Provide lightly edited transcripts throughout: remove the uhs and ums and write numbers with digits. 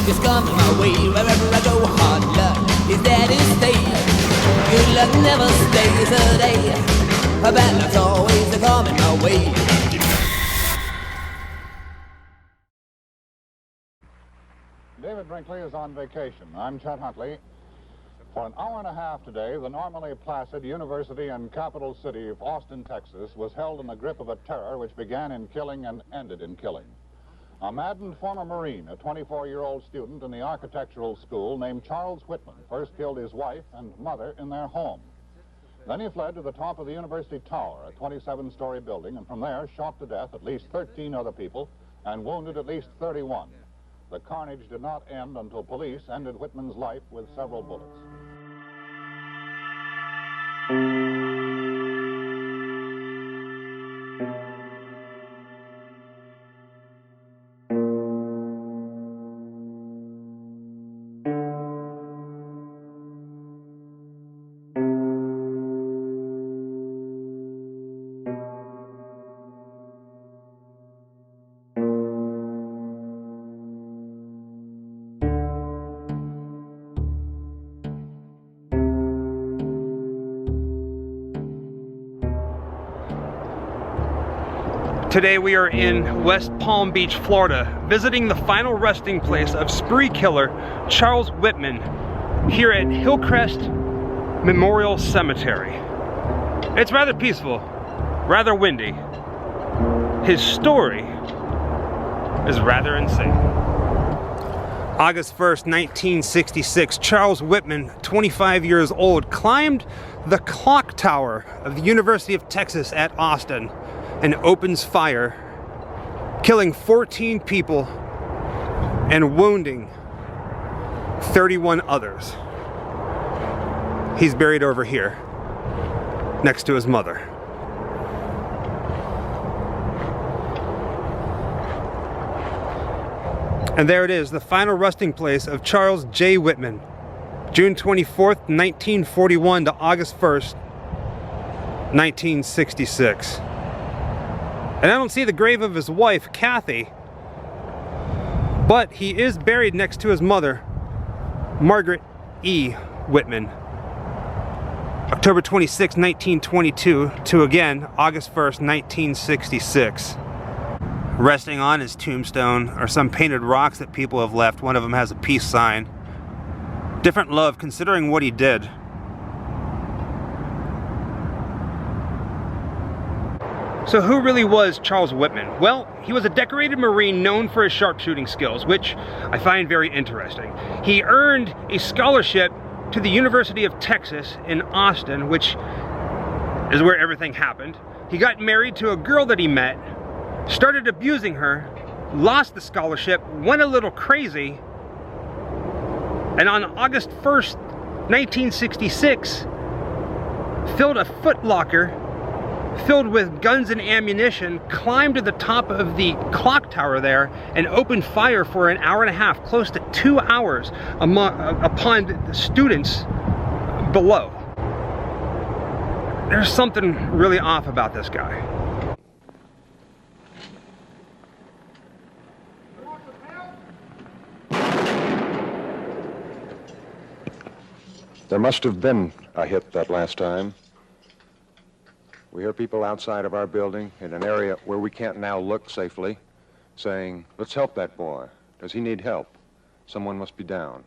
is coming my way. Wherever I go, hard luck is there to stay. Good luck never stays a day. Bad luck's always coming my way. David Brinkley is on vacation. I'm Chet Huntley. For an hour and a half today, the normally placid university and capital city of Austin, Texas, was held in the grip of a terror which began in killing and ended in killing. A maddened former Marine, a 24-year-old student in the architectural school named Charles Whitman, first killed his wife and mother in their home. Then he fled to the top of the university tower, a 27-story building, and from there shot to death at least 13 other people and wounded at least 31. The carnage did not end until police ended Whitman's life with several bullets. Today we are in West Palm Beach, Florida, visiting the final resting place of spree killer Charles Whitman here at Hillcrest Memorial Cemetery. It's rather peaceful, rather windy. His story is rather insane. August 1st, 1966, Charles Whitman, 25 years old, climbed the clock tower of the University of Texas at Austin and opens fire, killing 14 people and wounding 31 others. He's buried over here, next to his mother. And there it is, the final resting place of Charles J. Whitman, June 24th, 1941 to August 1st, 1966. And I don't see the grave of his wife, Kathy, but he is buried next to his mother, Margaret E. Whitman. October 26, 1922 to again, August 1st, 1966. Resting on his tombstone are some painted rocks that people have left. One of them has a peace sign. Different love considering what he did. So who really was Charles Whitman? Well, he was a decorated Marine known for his sharpshooting skills, which I find very interesting. He earned a scholarship to the University of Texas in Austin, which is where everything happened. He got married to a girl that he met, started abusing her, lost the scholarship, went a little crazy, and on August 1st, 1966, filled a Foot Locker filled with guns and ammunition, climbed to the top of the clock tower there and opened fire for an hour and a half, close to 2 hours upon the students below. There's something really off about this guy. There must have been a hit that last time. We hear people outside of our building in an area where we can't now look safely saying, "Let's help that boy. Does he need help? Someone must be down."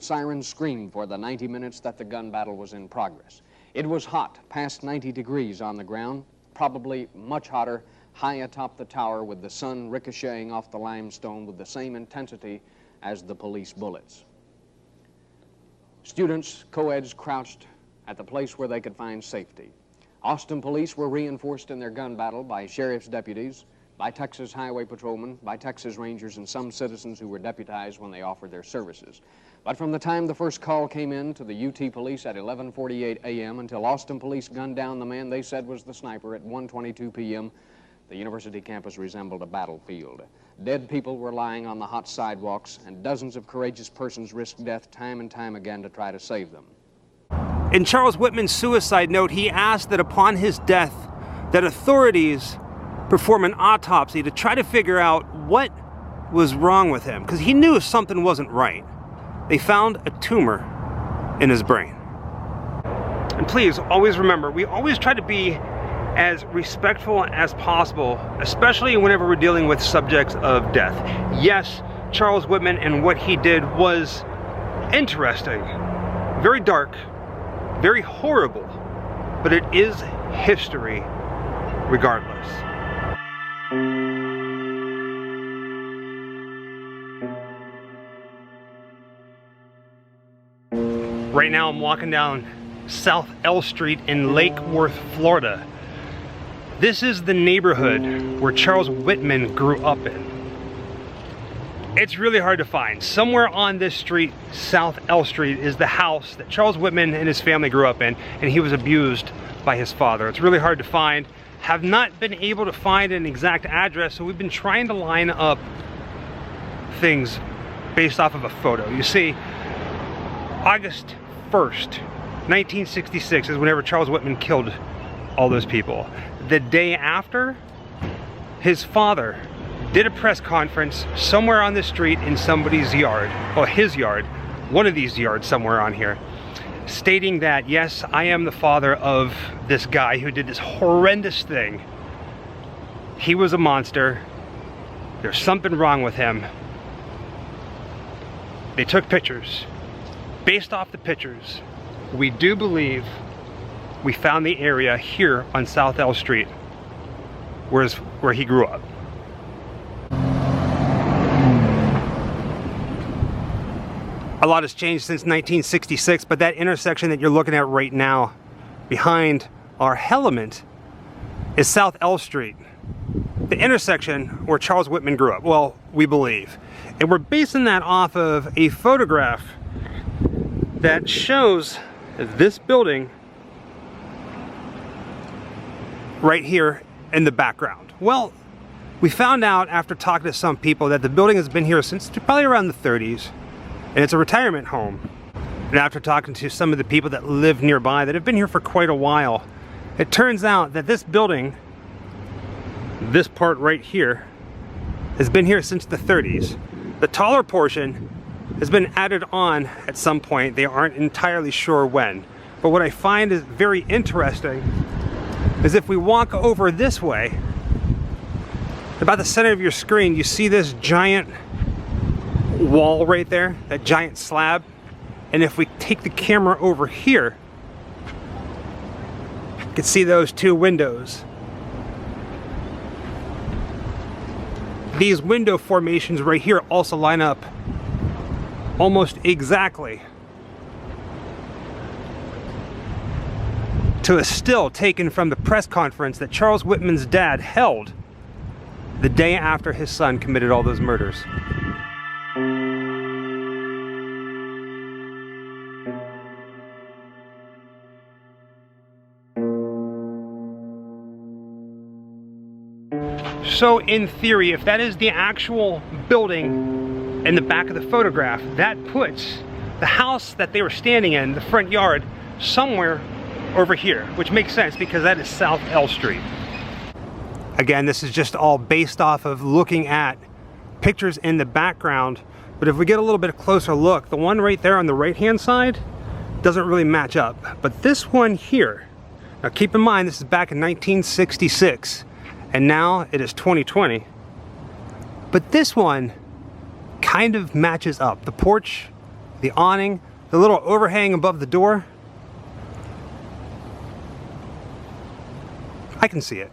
Sirens screamed for the 90 minutes that the gun battle was in progress. It was hot, past 90 degrees on the ground, probably much hotter, high atop the tower with the sun ricocheting off the limestone with the same intensity as the police bullets. Students, co-eds, crouched at the place where they could find safety. Austin police were reinforced in their gun battle by sheriff's deputies, by Texas highway patrolmen, by Texas Rangers, and some citizens who were deputized when they offered their services. But from the time the first call came in to the UT police at 11:48 a.m. until Austin police gunned down the man they said was the sniper at 1:22 p.m., The university campus resembled a battlefield. Dead people were lying on the hot sidewalks, and dozens of courageous persons risked death time and time again to try to save them. In Charles Whitman's suicide note, he asked that upon his death, that authorities perform an autopsy to try to figure out what was wrong with him, because he knew something wasn't right. They found a tumor in his brain. And please, always remember, we always try to be as respectful as possible, especially whenever we're dealing with subjects of death. Yes, Charles Whitman and what he did was interesting, very dark, very horrible, but it is history regardless. Right now I'm walking down South L Street in Lake Worth, Florida. This is the neighborhood where Charles Whitman grew up in. It's really hard to find. Somewhere on this street, South L Street, is the house that Charles Whitman and his family grew up in, and he was abused by his father. It's really hard to find. Have not been able to find an exact address, so we've been trying to line up things based off of a photo. You see, August 1st, 1966 is whenever Charles Whitman killed all those people. The day after, his father did a press conference somewhere on the street in somebody's yard, or his yard, one of these yards somewhere on here, stating that, yes, I am the father of this guy who did this horrendous thing. He was a monster. There's something wrong with him. They took pictures. Based off the pictures, we do believe we found the area here on South L Street where he grew up. A lot has changed since 1966, but that intersection that you're looking at right now behind our element is South L Street, the intersection where Charles Whitman grew up, well, we believe. And we're basing that off of a photograph that shows this building right here in the background. Well, we found out after talking to some people that the building has been here since probably around the 30s, and it's a retirement home. And after talking to some of the people that live nearby that have been here for quite a while, it turns out that this building, this part right here, has been here since the 30s. The taller portion has been added on at some point. They aren't entirely sure when. But what I find is very interesting is if we walk over this way, about the center of your screen, you see this giant wall right there, that giant slab. And if we take the camera over here, you can see those two windows. These window formations right here also line up almost exactly to a still taken from the press conference that Charles Whitman's dad held the day after his son committed all those murders. So in theory, if that is the actual building in the back of the photograph, that puts the house that they were standing in, the front yard, somewhere over here, which makes sense because that is South L Street. Again, this is just all based off of looking at pictures in the background, but if we get a little bit closer look, the one right there on the right-hand side doesn't really match up. But this one here, now keep in mind this is back in 1966, and now it is 2020. But this one kind of matches up. The porch, the awning, the little overhang above the door. I can see it.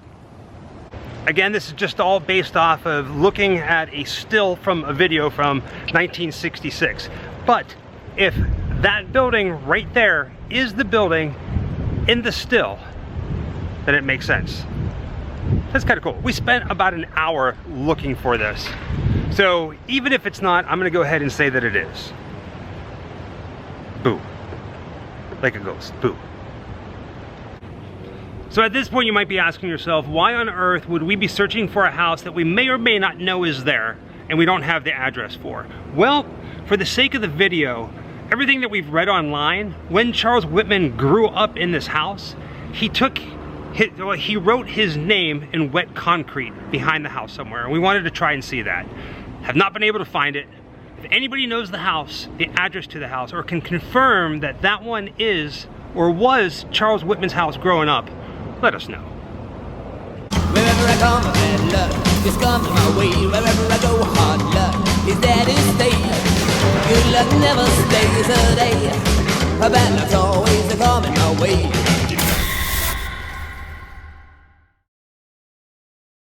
Again, this is just all based off of looking at a still from a video from 1966. But if that building right there is the building in the still, then it makes sense. That's kind of cool. We spent about an hour looking for this. So even if it's not, I'm gonna go ahead and say that it is. Boo. Like a ghost, boo. So at this point you might be asking yourself, why on earth would we be searching for a house that we may or may not know is there and we don't have the address for? Well, for the sake of the video, everything that we've read online, when Charles Whitman grew up in this house, he wrote his name in wet concrete behind the house somewhere, and we wanted to try and see that. Have not been able to find it. If anybody knows the house, the address to the house, or can confirm that that one is or was Charles Whitman's house growing up, let us know. Wherever I come, bad luck just comes my way. Wherever I go, hard luck is there to stay. Good luck never stays a day. A bad luck's always coming my way.